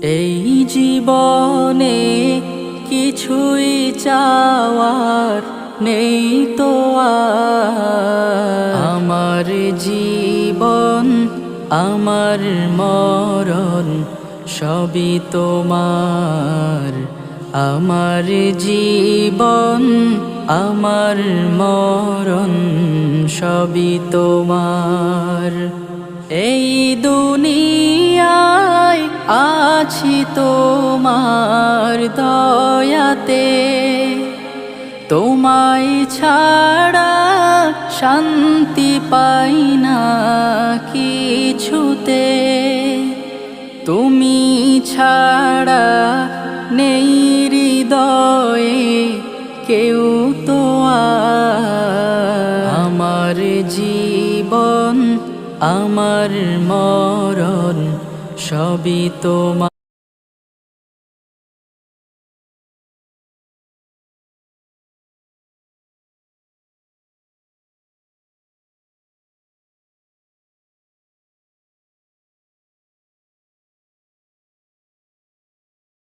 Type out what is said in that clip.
এই জীবনে কিছুই চাওয়ার নেই তো আর। আমার জীবন আমার মরণ সবই তোমার। আমার জীবন আমার মরণ সবই তোমার। এই দুনিয়ায় আছি তোমার দয়াতে, তোমায় ছাড়া শান্তি পাই না কিছুতে। তুমি ছাড়া নেই হৃদয়ে কেউ তো আর। আমার জীবন আমার মরণ সবই তোমার।